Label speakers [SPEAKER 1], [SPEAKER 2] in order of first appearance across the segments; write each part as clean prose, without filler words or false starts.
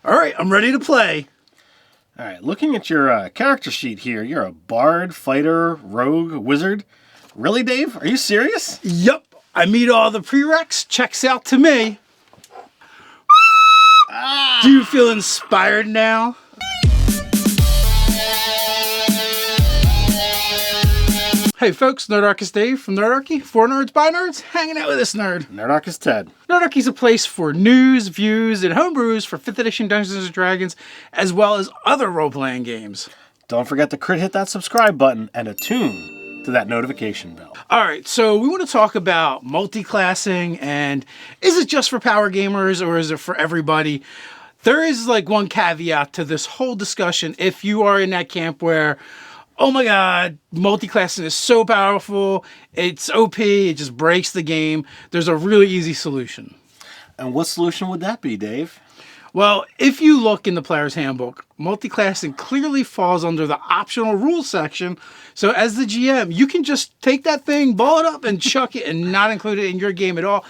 [SPEAKER 1] All right, I'm ready to play.
[SPEAKER 2] All right, looking at your character sheet here, you're a bard, fighter, rogue, wizard. Really, Dave? Are you serious?
[SPEAKER 1] Yup, I meet all the prereqs. Checks out to me. Do you feel inspired now? Hey folks, Nerdarchist Dave from Nerdarchy, for nerds by nerds, hanging out with this nerd.
[SPEAKER 2] Nerdarchist Ted.
[SPEAKER 1] Nerdarchy's a place for news, views, and homebrews for 5th edition Dungeons & Dragons, as well as other role-playing games.
[SPEAKER 2] Don't forget to hit that subscribe button and attune to that notification bell.
[SPEAKER 1] Alright, so we want to talk about multiclassing, and is it just for power gamers, or is it for everybody? There is like one caveat to this whole discussion if you are in that camp where, oh my god, multiclassing is so powerful, it's OP, it just breaks the game. There's a really easy solution.
[SPEAKER 2] And what solution would that be, Dave?
[SPEAKER 1] Well, if you look in the player's handbook, multiclassing clearly falls under the optional rules section. So as the GM, you can just take that thing, ball it up, and chuck it and not include it in your game at all.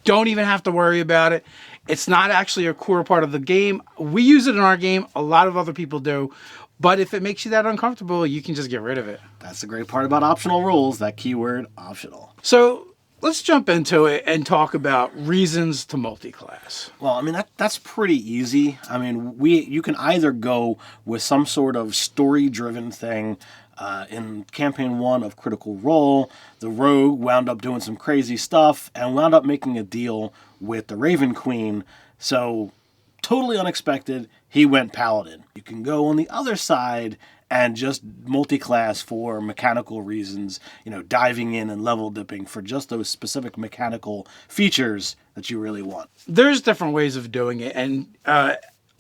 [SPEAKER 1] Don't even have to worry about it. It's not actually a core part of the game. We use it in our game. A lot of other people do. But if it makes you that uncomfortable, you can just get rid of it.
[SPEAKER 2] That's the great part about optional rules, that keyword, optional.
[SPEAKER 1] So let's jump into it and talk about reasons to multiclass.
[SPEAKER 2] Well, I mean, that's pretty easy. I mean, you can either go with some sort of story-driven thing. In Campaign 1 of Critical Role, the Rogue wound up doing some crazy stuff and wound up making a deal with the Raven Queen. So, totally unexpected, he went Paladin. You can go on the other side and just multi-class for mechanical reasons, diving in and level dipping for just those specific mechanical features that you really want.
[SPEAKER 1] There's different ways of doing it, and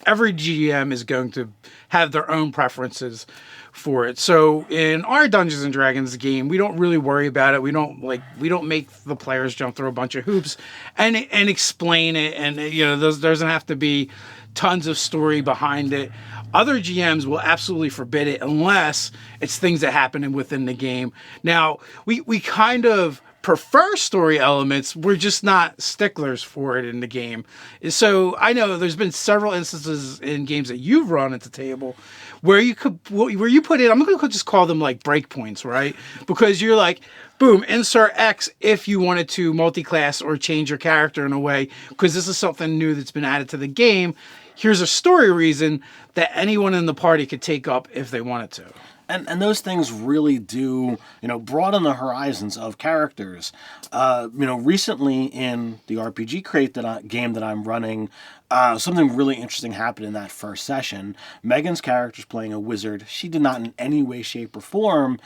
[SPEAKER 1] every GM is going to have their own preferences for it. So in our Dungeons and Dragons game, we don't really worry about it. We don't make the players jump through a bunch of hoops and explain it, and there doesn't have to be tons of story behind it. Other GMs will absolutely forbid it unless it's things that happen within the game. Now, we kind of prefer story elements. We're just not sticklers for it in the game. So I know there's been several instances in games that you've run at the table where you put in, I'm going to just call them like breakpoints, right? Because you're like, boom, insert X if you wanted to multi-class or change your character in a way, because this is something new that's been added to the game. Here's a story reason that anyone in the party could take up if they wanted to.
[SPEAKER 2] And those things really do, broaden the horizons of characters. Recently in the RPG Crate game that I'm running, something really interesting happened in that first session. Megan's character's playing a wizard. She did not in any way, shape, or form,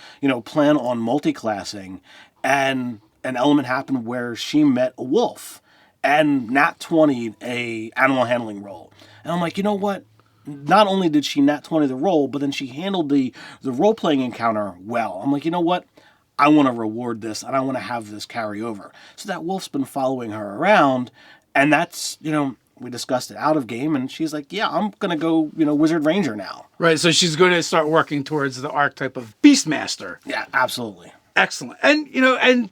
[SPEAKER 2] plan on multiclassing. And an element happened where she met a wolf and nat 20'd a animal handling roll. And I'm like, you know what? Not only did she nat 20 the roll, but then she handled the role-playing encounter well. I'm like, you know what? I want to reward this, and I want to have this carry over. So that wolf's been following her around, and that's, we discussed it out of game, and she's like, yeah, I'm going to go, Wizard Ranger now.
[SPEAKER 1] Right, so she's going to start working towards the archetype of Beastmaster.
[SPEAKER 2] Yeah, absolutely.
[SPEAKER 1] Excellent. And, and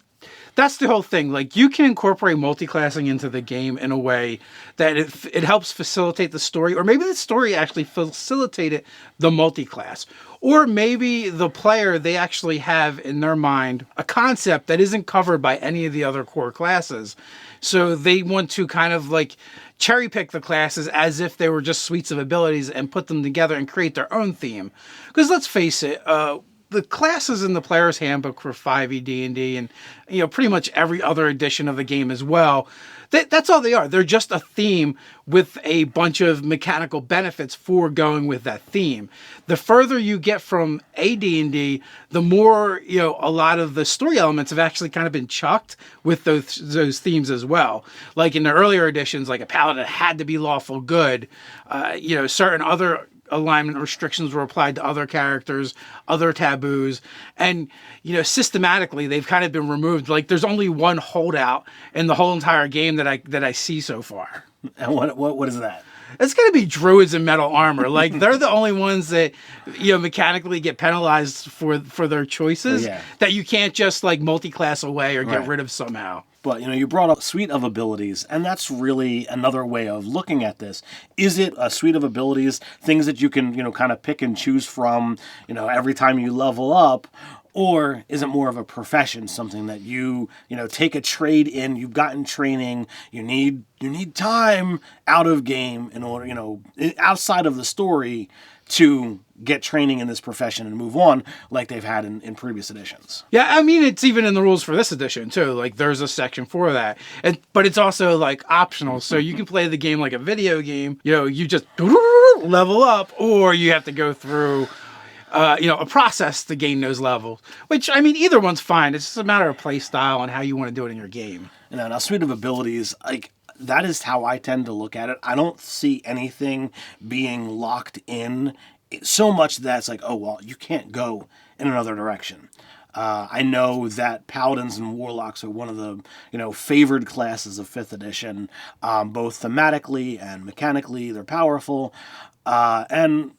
[SPEAKER 1] that's the whole thing. Like, you can incorporate multiclassing into the game in a way that it helps facilitate the story, or maybe the story actually facilitated the multiclass. Or maybe the player, they actually have in their mind a concept that isn't covered by any of the other core classes. So they want to kind of like cherry pick the classes as if they were just suites of abilities and put them together and create their own theme. Because let's face it, the classes in the player's handbook for 5e D&D and pretty much every other edition of the game as well, that's all they are. They're just a theme with a bunch of mechanical benefits for going with that theme. The further you get from a D&D, the more a lot of the story elements have actually kind of been chucked with those themes as well. Like in the earlier editions, like a paladin had to be lawful good. Certain other alignment restrictions were applied to other characters, other taboos, and systematically they've kind of been removed. Like there's only one holdout in the whole entire game that I see so far.
[SPEAKER 2] And what is that?
[SPEAKER 1] it's going to be druids in metal armor. Like, they're the only ones that, mechanically get penalized for their choices that you can't just, like, multi-class away or get rid of somehow.
[SPEAKER 2] But, you brought up suite of abilities, and that's really another way of looking at this. Is it a suite of abilities, things that you can, kind of pick and choose from, every time you level up? Or is it more of a profession, something that you take a trade in, you've gotten training, you need time out of game in order, outside of the story to get training in this profession and move on like they've had in previous editions.
[SPEAKER 1] Yeah, I mean, it's even in the rules for this edition, too. Like, there's a section for that. But it's also, like, optional. So you can play the game like a video game. You just level up, or you have to go through a process to gain those levels. Which, I mean, either one's fine. It's just a matter of play style and how you want to do it in your game.
[SPEAKER 2] Now, suite of abilities, like, that is how I tend to look at it. I don't see anything being locked in so much that it's like, oh, well, you can't go in another direction. I know that Paladins and Warlocks are one of the, favored classes of 5th edition, both thematically and mechanically. They're powerful. And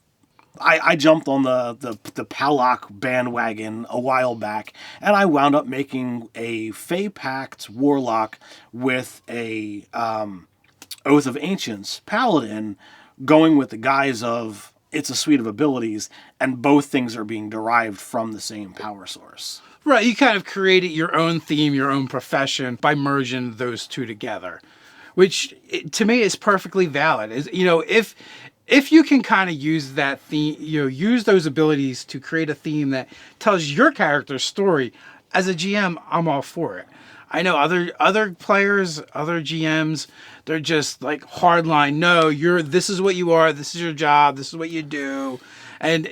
[SPEAKER 2] I jumped on the Palak bandwagon a while back, and I wound up making a Fey Pact Warlock with a Oath of Ancients Paladin, going with the guise of it's a suite of abilities, and both things are being derived from the same power source.
[SPEAKER 1] Right, you kind of created your own theme, your own profession by merging those two together, which to me is perfectly valid. If you can kind of use that theme, use those abilities to create a theme that tells your character's story, as a GM, I'm all for it. I know other players, other GMs, they're just like hardline. No, this is what you are. This is your job. This is what you do. And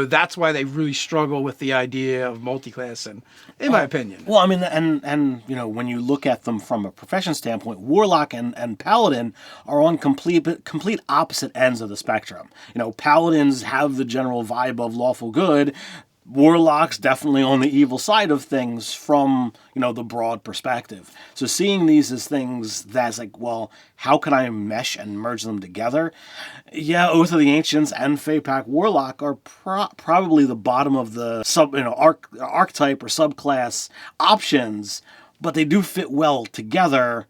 [SPEAKER 1] that's why they really struggle with the idea of multiclassing, in my opinion.
[SPEAKER 2] Well, I mean, and when you look at them from a profession standpoint, Warlock and Paladin are on complete opposite ends of the spectrum. Paladins have the general vibe of lawful good. Warlock's definitely on the evil side of things from, the broad perspective. So seeing these as things that's like, well, how can I mesh and merge them together? Yeah, Oath of the Ancients and Fey Pact Warlock are probably the bottom of the archetype or subclass options, but they do fit well together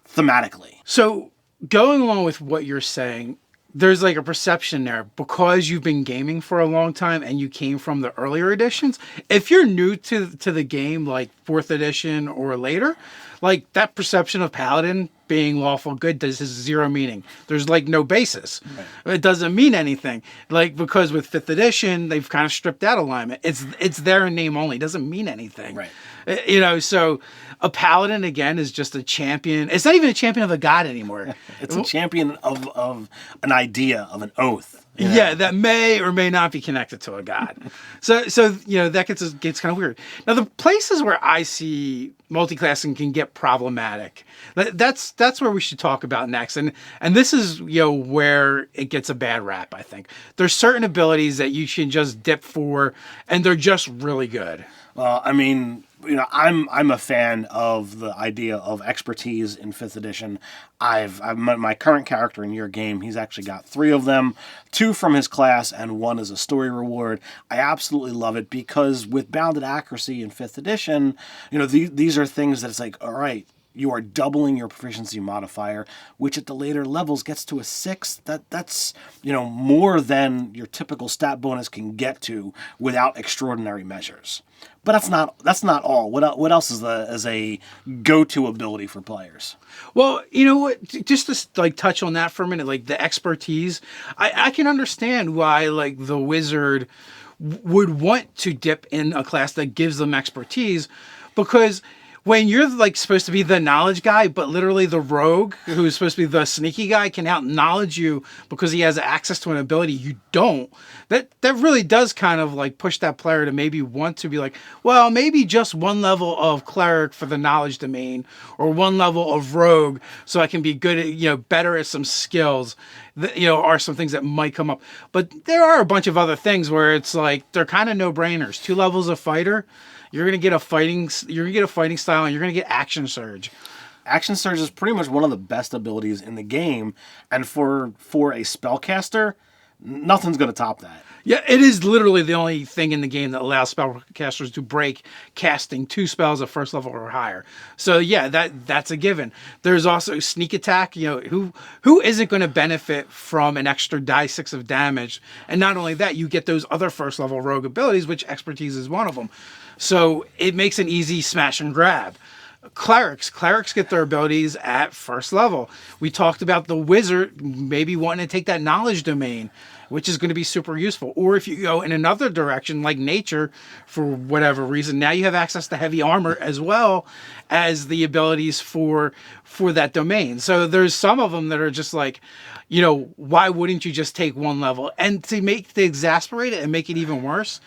[SPEAKER 2] thematically.
[SPEAKER 1] So going along with what you're saying, there's like a perception there because you've been gaming for a long time and you came from the earlier editions. If you're new to the game, like 4th edition or later, like that perception of Paladin being lawful good has zero meaning. There's like no basis. Right. It doesn't mean anything. Like, because with 5th edition, they've kind of stripped that alignment. It's there in name only. It doesn't mean anything.
[SPEAKER 2] Right.
[SPEAKER 1] So a Paladin, again, is just a champion. It's not even a champion of a god anymore.
[SPEAKER 2] It's a champion of an idea, of an oath.
[SPEAKER 1] Yeah, that may or may not be connected to a god. So that gets kind of weird. Now, the places where I see multiclassing can get problematic, that's where we should talk about next. And this is where it gets a bad rap, I think. There's certain abilities that you can just dip for, and they're just really good.
[SPEAKER 2] Well, I mean, I'm a fan of the idea of expertise in 5th edition. I've my current character in your game, he's actually got 3 of them, 2 from his class and 1 as a story reward. I absolutely love it because with bounded accuracy in 5th edition, these are things that it's like, all right, you are doubling your proficiency modifier, which at the later levels gets to a 6. That's more than your typical stat bonus can get to without extraordinary measures. But that's not all. What else is a go-to ability for players?
[SPEAKER 1] Well, you know what? Just to like touch on that for a minute, like the expertise, I can understand why like the wizard would want to dip in a class that gives them expertise, because when you're like supposed to be the knowledge guy, but literally the rogue who's supposed to be the sneaky guy can out-knowledge you because he has access to an ability you don't, that really does kind of like push that player to maybe want to be like, well, maybe just one level of cleric for the knowledge domain or one level of rogue so I can be good at, better at some skills that, are some things that might come up. But there are a bunch of other things where it's like, they're kind of no-brainers. 2 levels of fighter, you're gonna get a fighting style, and you're gonna get action surge.
[SPEAKER 2] Action Surge is pretty much one of the best abilities in the game, and for a spellcaster, nothing's going to top that.
[SPEAKER 1] Yeah, it is literally the only thing in the game that allows spellcasters to break casting 2 spells at first level or higher. So yeah, that's a given. There's also sneak attack. You know, who isn't going to benefit from an extra die 6 of damage? And not only that, you get those other first level rogue abilities, which expertise is one of them. So it makes an easy smash and grab. Clerics get their abilities at first level. We talked about the wizard maybe wanting to take that knowledge domain, which is going to be super useful. Or if you go in another direction, like nature, for whatever reason, now you have access to heavy armor as well as the abilities for that domain. So there's some of them that are just like, you know, why wouldn't you just take 1 level? And to exasperate it and make it even worse,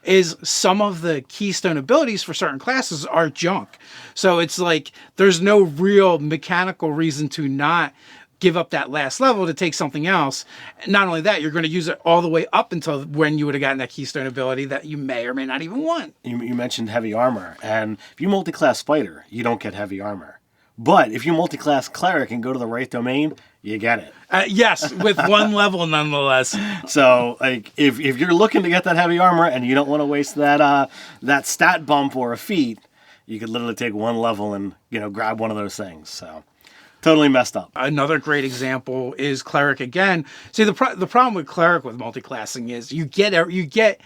[SPEAKER 1] is some of the keystone abilities for certain classes are junk. So it's like there's no real mechanical reason to not give up that last level to take something else. Not only that, you're going to use it all the way up until when you would have gotten that keystone ability that you may or may not even want.
[SPEAKER 2] You mentioned heavy armor, and if you multi-class fighter, you don't get heavy armor. But if you multi-class cleric and go to the right domain, you get it.
[SPEAKER 1] Yes, with 1 level nonetheless.
[SPEAKER 2] So, like, if you're looking to get that heavy armor and you don't want to waste that stat bump or a feat, you could literally take 1 level and, you know, grab one of those things. So, totally messed up.
[SPEAKER 1] Another great example is cleric again. See, the problem with cleric with multiclassing is you get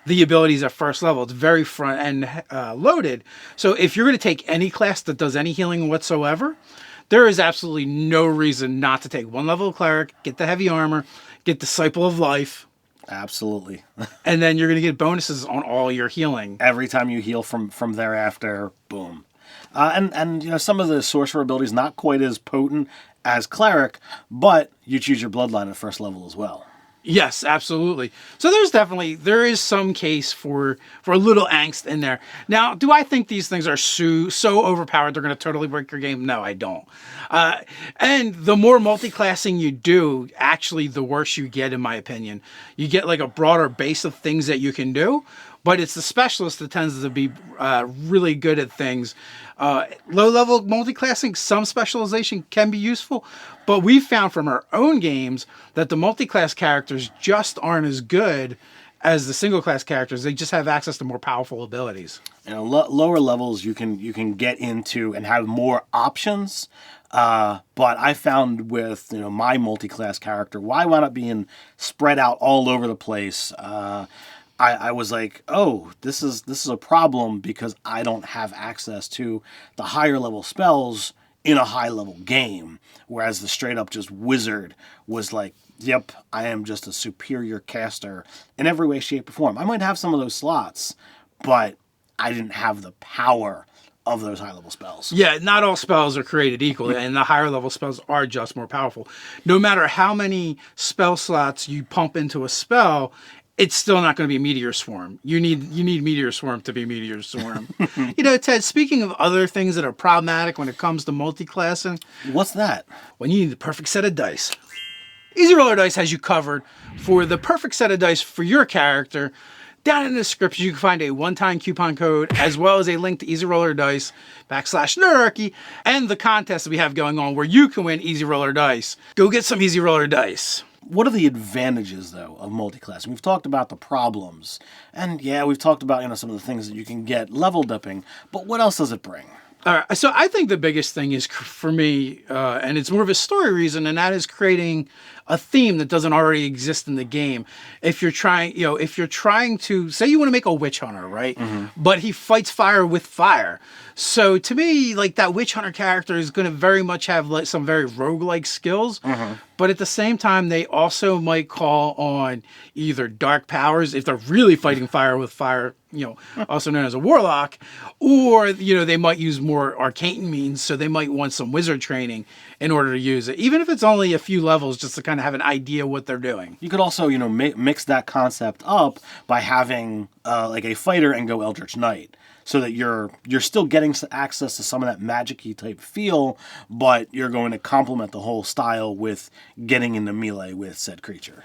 [SPEAKER 1] the abilities at first level. It's very front end loaded. So if you're going to take any class that does any healing whatsoever, there is absolutely no reason not to take 1 level of cleric, get the heavy armor, get Disciple of Life.
[SPEAKER 2] Absolutely.
[SPEAKER 1] And then you're going to get bonuses on all your healing.
[SPEAKER 2] Every time you heal from thereafter, boom. And you know, some of the sorcerer abilities not quite as potent as cleric, but you choose your bloodline at first level as well.
[SPEAKER 1] Yes, absolutely. So there is some case for a little angst in there. Now, do I think these things are so overpowered they're going to totally break your game? No, I don't. And the more multi-classing you do, actually, the worse you get, in my opinion. You get like a broader base of things that you can do, but it's the specialist that tends to be really good at things. Low-level multi-classing, some specialization can be useful, but we've found from our own games that the multi-class characters just aren't as good as the single-class characters. They just have access to more powerful abilities.
[SPEAKER 2] You know, lower levels you can get into and have more options. But I found with, you know, my multi-class character, why wound up being spread out all over the place. I was like, oh, this is a problem because I don't have access to the higher level spells in a high level game. Whereas the straight up just wizard was like, yep, I am just a superior caster in every way, shape, or form. I might have some of those slots, but I didn't have the power of those high level spells.
[SPEAKER 1] Yeah, not all spells are created equally, and the higher level spells are just more powerful. No matter how many spell slots you pump into a spell, it's still not going to be Meteor Swarm. You need Meteor Swarm to be Meteor Swarm. You know, Ted, speaking of other things that are problematic when it comes to multi-classing.
[SPEAKER 2] What's that?
[SPEAKER 1] When you need the perfect set of dice. Easy Roller Dice has you covered for the perfect set of dice for your character. Down in the description, you can find a one-time coupon code, as well as a link to Easy Roller Dice /Nerdarchy, and the contest that we have going on where you can win Easy Roller Dice. Go get some Easy Roller Dice.
[SPEAKER 2] What are the advantages, though, of multiclassing? We've talked about the problems. And, yeah, we've talked about, you know, some of the things that you can get level dipping. But what else does it bring?
[SPEAKER 1] All right, so I think the biggest thing is, for me, and it's more of a story reason, and that is creating a theme that doesn't already exist in the game. If you're trying to, say you want to make a witch hunter, right? Mm-hmm. But he fights fire with fire. So to me, like, that witch hunter character is going to very much have like some very roguelike skills. Mm-hmm. But at the same time, they also might call on either dark powers if they're really fighting fire with fire, you know, also known as a warlock, or, you know, they might use more arcane means, so they might want some wizard training in order to use it, even if it's only a few levels, just to kind of have an idea what they're doing.
[SPEAKER 2] You could also, you know, mix that concept up by having like a fighter and go Eldritch Knight, so that you're still getting access to some of that magic-y type feel, but you're going to complement the whole style with getting into melee with said creature.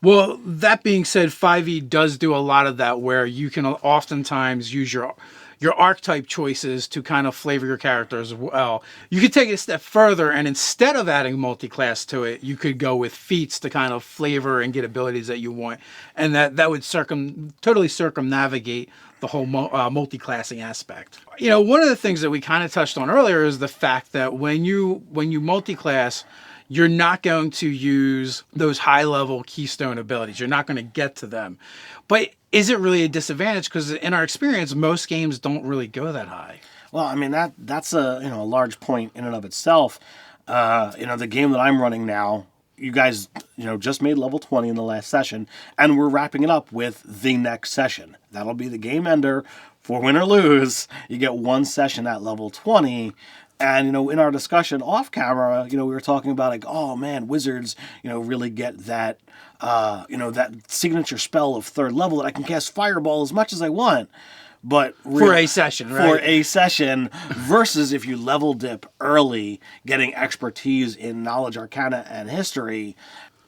[SPEAKER 1] Well, that being said, 5e does do a lot of that, where you can oftentimes use your your archetype choices to kind of flavor your character as well. You could take it a step further, and instead of adding multi-class to it, you could go with feats to kind of flavor and get abilities that you want, and that would totally circumnavigate the whole multi-classing aspect. You know, one of the things that we kind of touched on earlier is the fact that when you multi-class, you're not going to use those high-level keystone abilities. You're not going to get to them. But is it really a disadvantage? Because in our experience, most games don't really go that high.
[SPEAKER 2] Well, I mean, that's a large point in and of itself. The game that I'm running now, you guys, just made level 20 in the last session, and we're wrapping it up with the next session. That'll be the game ender. For win or lose, you get one session at level 20. And, in our discussion off camera, we were talking about like, oh man, wizards, really get that, that signature spell of third level that I can cast fireball as much as I want. But
[SPEAKER 1] for a session, right?
[SPEAKER 2] For a session versus if you level dip early, getting expertise in knowledge, arcana, and history,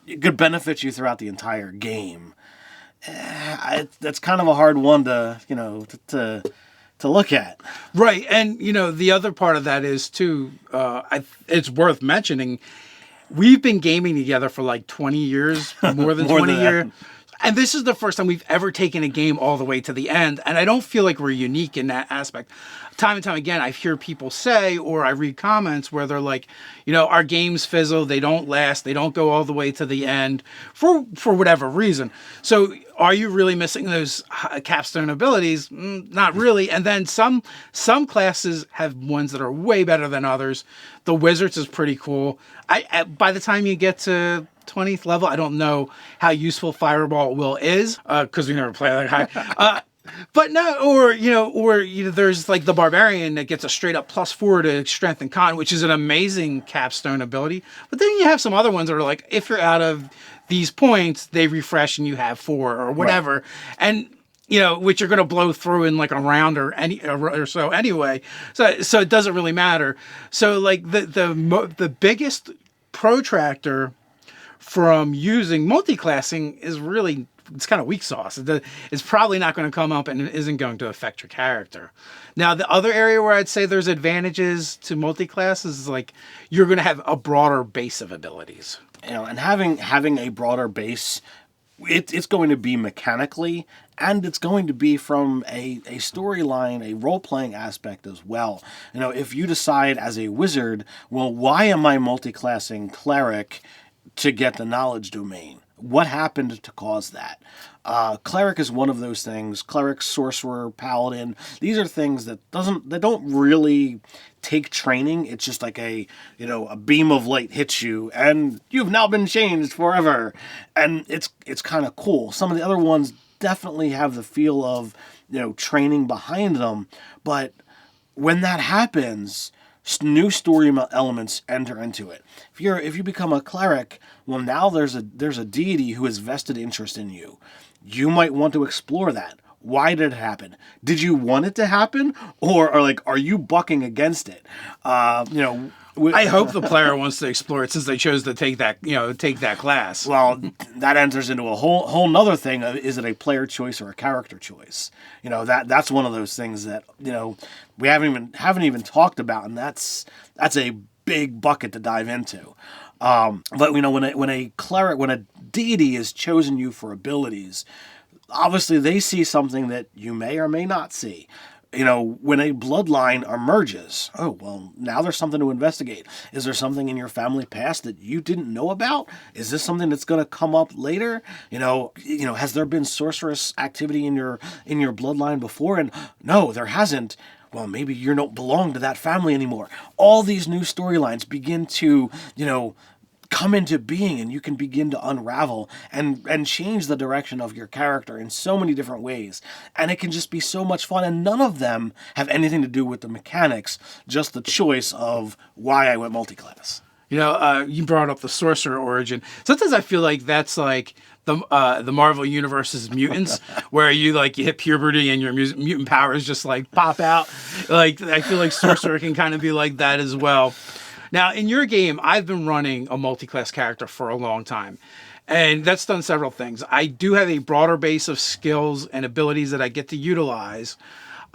[SPEAKER 2] it could benefit you throughout the entire game. That's kind of a hard one to look at.
[SPEAKER 1] Right. And, the other part of that is, too, it's worth mentioning, we've been gaming together for like 20 years, more than 20 years. And this is the first time we've ever taken a game all the way to the end. And I don't feel like we're unique in that aspect. Time and time again, I hear people say, or I read comments where they're like, our games fizzle, they don't last, they don't go all the way to the end for whatever reason. So are you really missing those capstone abilities? Not really. And then some classes have ones that are way better than others. The Wizards is pretty cool. By the time you get to 20th level, I don't know how useful Fireball Will is, because we never play that high. But no, or there's like the Barbarian that gets a straight up +4 to strength and con, which is an amazing capstone ability. But then you have some other ones that are like, if you're out of these points, they refresh and you have 4 or whatever. Right. And which you're going to blow through in like a round or so anyway. So it doesn't really matter. So like the biggest protractor from using multiclassing is really, it's kind of weak sauce. It's probably not going to come up and it isn't going to affect your character. Now, the other area where I'd say there's advantages to multiclass is like you're going to have a broader base of abilities.
[SPEAKER 2] And having a broader base, it's going to be mechanically, and it's going to be from a storyline, a role-playing aspect as well. If you decide as a wizard, well, why am I multiclassing cleric to get the knowledge domain? What happened to cause that? Cleric is one of those things. Cleric, sorcerer, paladin. These are things that don't really take training. It's just like a beam of light hits you and you've now been changed forever. And it's kind of cool. Some of the other ones definitely have the feel of, training behind them. But when that happens, new story elements enter into it. If you become a cleric, well, now there's a deity who has vested interest in you. You might want to explore that. Why did it happen? Did you want it to happen, or are you bucking against it?
[SPEAKER 1] I hope the player wants to explore it since they chose to take that class.
[SPEAKER 2] Well, that enters into a whole nother thing. Is it a player choice or a character choice? That's one of those things that we haven't even talked about, and that's a big bucket to dive into. But when a deity has chosen you for abilities, obviously they see something that you may or may not see. When a bloodline emerges, oh, well, now there's something to investigate. Is there something in your family past that you didn't know about? Is this something that's going to come up later? Has there been sorceress activity in your bloodline before? And no, there hasn't. Well, maybe you don't belong to that family anymore. All these new storylines begin to, come into being, and you can begin to unravel and change the direction of your character in so many different ways. And it can just be so much fun, and none of them have anything to do with the mechanics, just the choice of why I went multiclass.
[SPEAKER 1] You brought up the sorcerer origin. Sometimes I feel like that's like the Marvel Universe's mutants, where you hit puberty and your mutant powers just like pop out. Like I feel like sorcerer can kind of be like that as well. Now, in your game, I've been running a multi-class character for a long time, and that's done several things. I do have a broader base of skills and abilities that I get to utilize,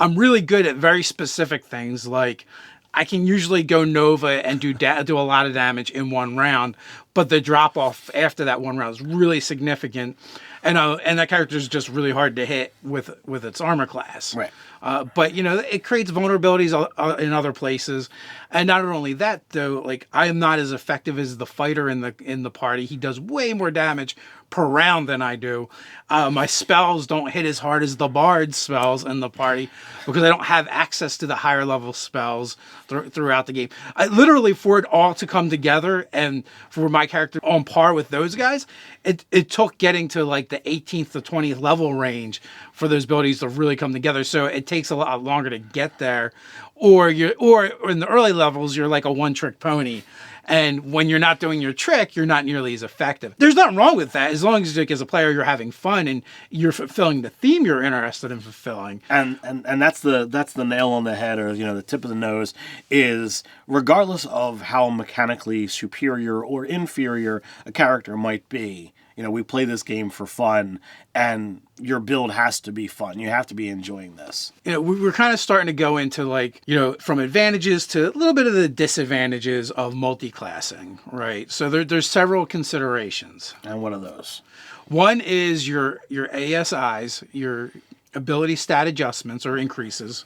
[SPEAKER 1] I'm really good at very specific things, like I can usually go Nova and do a lot of damage in one round, but the drop off after that one round is really significant, and that character is just really hard to hit with its armor class.
[SPEAKER 2] Right.
[SPEAKER 1] But it creates vulnerabilities in other places, and not only that though, like I am not as effective as the fighter in the party. He does way more damage per round than I do. My spells don't hit as hard as the bard's spells in the party because I don't have access to the higher level spells throughout the game. Literally, for it all to come together and for my character on par with those guys, it took getting to like the 18th to 20th level range for those abilities to really come together. So it takes a lot longer to get there. Or in the early levels, you're like a one-trick pony. And when you're not doing your trick, you're not nearly as effective. There's nothing wrong with that, as long as, like, as a player, you're having fun and you're fulfilling the theme you're interested in fulfilling.
[SPEAKER 2] And that's the nail on the head, or the tip of the nose, is regardless of how mechanically superior or inferior a character might be. We play this game for fun, and your build has to be fun. You have to be enjoying this.
[SPEAKER 1] We're kind of starting to go into from advantages to a little bit of the disadvantages of multiclassing, right? So there's several considerations.
[SPEAKER 2] And what are those?
[SPEAKER 1] One is your ASIs, your ability stat adjustments or increases.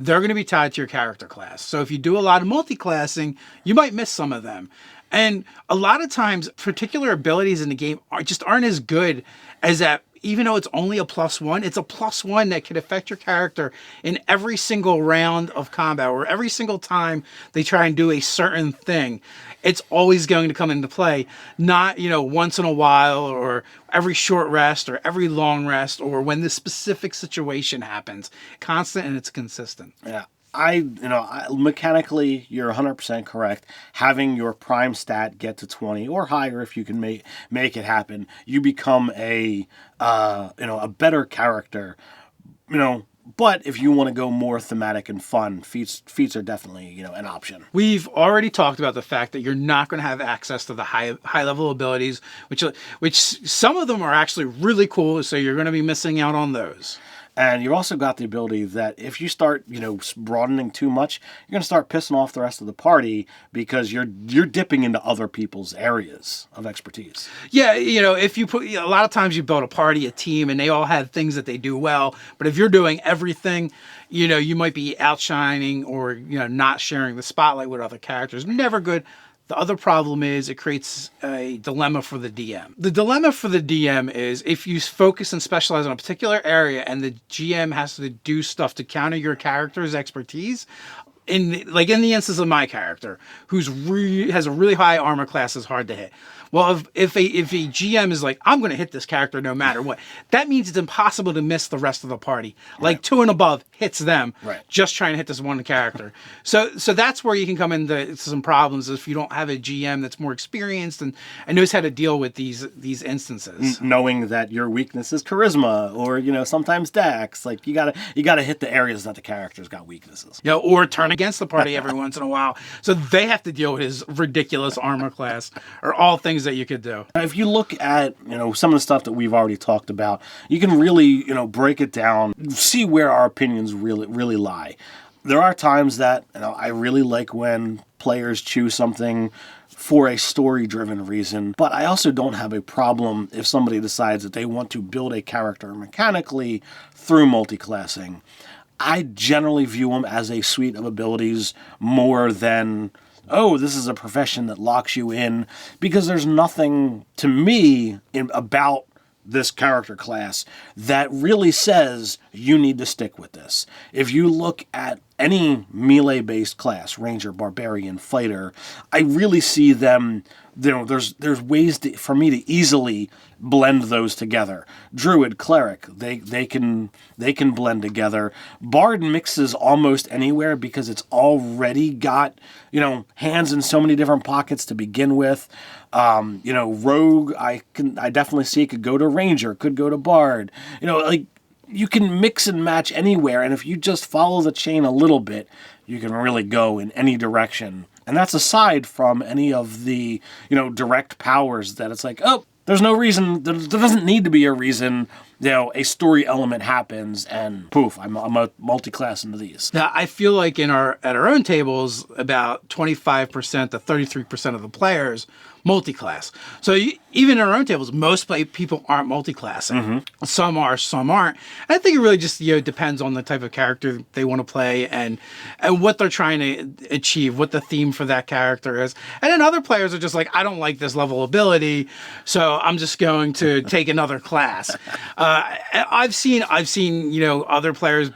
[SPEAKER 1] They're going to be tied to your character class. So if you do a lot of multiclassing, you might miss some of them. And a lot of times, particular abilities in the game aren't as good as that. Even though it's only a +1, it's a +1 that can affect your character in every single round of combat, or every single time they try and do a certain thing. It's always going to come into play, not, once in a while, or every short rest, or every long rest, or when the specific situation happens. Constant, and it's consistent.
[SPEAKER 2] Yeah. Mechanically, you're 100% correct. Having your prime stat get to 20 or higher, if you can make it happen, you become a better character. But if you want to go more thematic and fun, feats are definitely an option.
[SPEAKER 1] We've already talked about the fact that you're not going to have access to the high level abilities, which some of them are actually really cool. So you're going to be missing out on those.
[SPEAKER 2] And you also got the ability that if you start, broadening too much, you're going to start pissing off the rest of the party because you're dipping into other people's areas of expertise.
[SPEAKER 1] Yeah, if you put a lot of times you build a party, a team, and they all have things that they do well. But if you're doing everything, you might be outshining or not sharing the spotlight with other characters. Never good. The other problem is it creates a dilemma for the DM. The dilemma for the DM is if you focus and specialize on a particular area and the GM has to do stuff to counter your character's expertise, in the instance of my character, who's has a really high armor class, is hard to hit. Well, if a GM is like, I'm going to hit this character no matter what, that means it's impossible to miss the rest of the party. Like 2 and above hits them, just trying to hit this one character. So that's where you can come into some problems if you don't have a GM that's more experienced and knows how to deal with these instances.
[SPEAKER 2] Knowing that your weakness is charisma or sometimes dex, like you gotta hit the areas that the character's got weaknesses.
[SPEAKER 1] Or turn against the party every once in a while, so they have to deal with his ridiculous armor class, or all things that you could do.
[SPEAKER 2] If you look at some of the stuff that we've already talked about, you can really break it down, see where our opinions really lie. There are times that I really like when players choose something for a story-driven reason, but I also don't have a problem if somebody decides that they want to build a character mechanically through multiclassing. I generally view them as a suite of abilities more than, oh, this is a profession that locks you in, because there's nothing to me about this character class that really says you need to stick with this. If you look at any melee-based class, ranger, barbarian, fighter, I really see them, there's ways for me to easily blend those together. Druid, cleric, they can blend together. Bard mixes almost anywhere because it's already got, hands in so many different pockets to begin with. Rogue, I definitely see could go to ranger, could go to bard. You can mix and match anywhere, and if you just follow the chain a little bit, you can really go in any direction. And that's aside from any of the, direct powers that it's like, oh, there's no reason, there doesn't need to be a reason, a story element happens and poof, I'm a multi-class into these.
[SPEAKER 1] Now, I feel like at our own tables, about 25% to 33% of the players multi-class. So even in our own tables, most people aren't multi-classing. Mm-hmm. Some are, some aren't. And I think it really just depends on the type of character they want to play and what they're trying to achieve, what the theme for that character is. And then other players are just like, I don't like this level of ability, so I'm just going to take another class. I've seen other players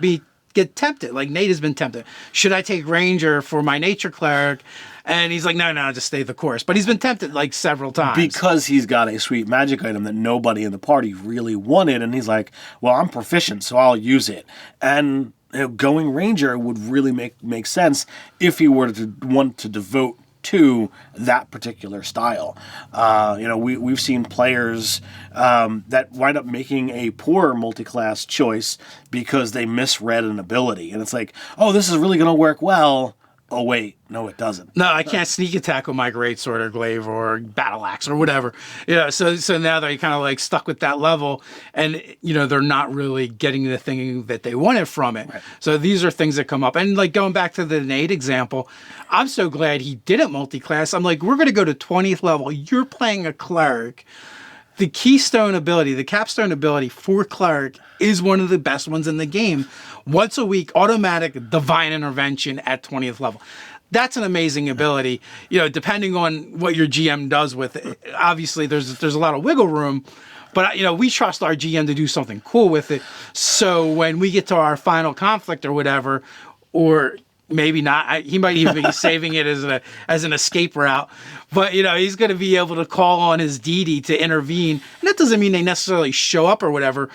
[SPEAKER 1] get tempted. Like Nate has been tempted. Should I take Ranger for my Nature Cleric? And he's like, no, just stay the course. But he's been tempted like several times.
[SPEAKER 2] Because he's got a sweet magic item that nobody in the party really wanted. And he's like, well, I'm proficient, so I'll use it. And going Ranger would really make sense if he were to want to devote to that particular style. We've seen players that wind up making a poor multi-class choice because they misread an ability. And it's like, oh, this is really going to work well. Oh, wait. No, it doesn't.
[SPEAKER 1] No, I can't sneak attack with my Greatsword or Glaive or Battle Axe or whatever. So now they're kind of like stuck with that level and, they're not really getting the thing that they wanted from it. Right. So these are things that come up. And like going back to the Nate example, I'm so glad he didn't multi-class. I'm like, we're going to go to 20th level. You're playing a Cleric. The keystone ability, the capstone ability for Cleric is one of the best ones in the game. Once a week, automatic Divine Intervention at 20th level. That's an amazing ability. Depending on what your GM does with it. Obviously, there's a lot of wiggle room, but we trust our GM to do something cool with it. So when we get to our final conflict or whatever, or maybe not. He might even be saving it as an escape route. But, he's going to be able to call on his deity to intervene. And that doesn't mean they necessarily show up or whatever.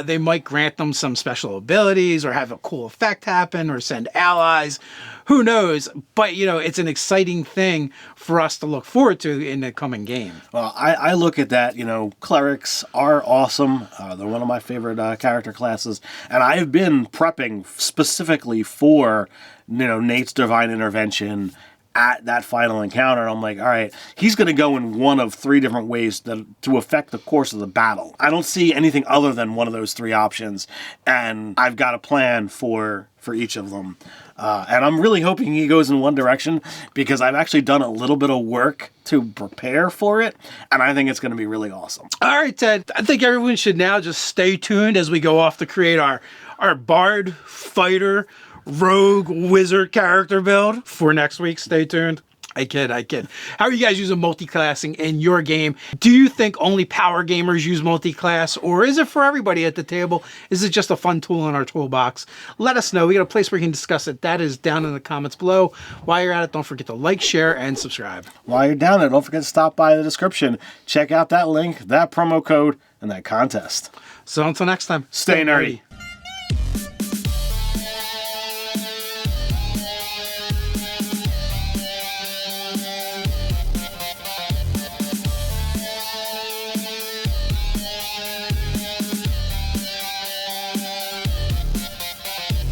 [SPEAKER 1] They might grant them some special abilities or have a cool effect happen or send allies. Who knows? But, it's an exciting thing for us to look forward to in the coming game.
[SPEAKER 2] Well, I look at that, clerics are awesome. They're one of my favorite character classes. And I've been prepping specifically for, Nate's Divine Intervention at that final encounter. And I'm like, all right, he's going to go in one of 3 different ways to affect the course of the battle. I don't see anything other than one of those 3 options. And I've got a plan for each of them. And I'm really hoping he goes in one direction because I've actually done a little bit of work to prepare for it. And I think it's going to be really awesome.
[SPEAKER 1] All right, Ted. I think everyone should now just stay tuned as we go off to create our Bard, Fighter, Rogue, Wizard character build for next week. Stay tuned. I kid. How are you guys using multiclassing in your game? Do you think only power gamers use multiclass, or is it for everybody at the table? Is it just a fun tool in our toolbox? Let us know. We got a place where you can discuss it. That is down in the comments below. While you're at it, don't forget to like, share, and subscribe.
[SPEAKER 2] While you're down there, don't forget to stop by the description. Check out that link, that promo code, and that contest.
[SPEAKER 1] So until next time,
[SPEAKER 2] stay nerdy.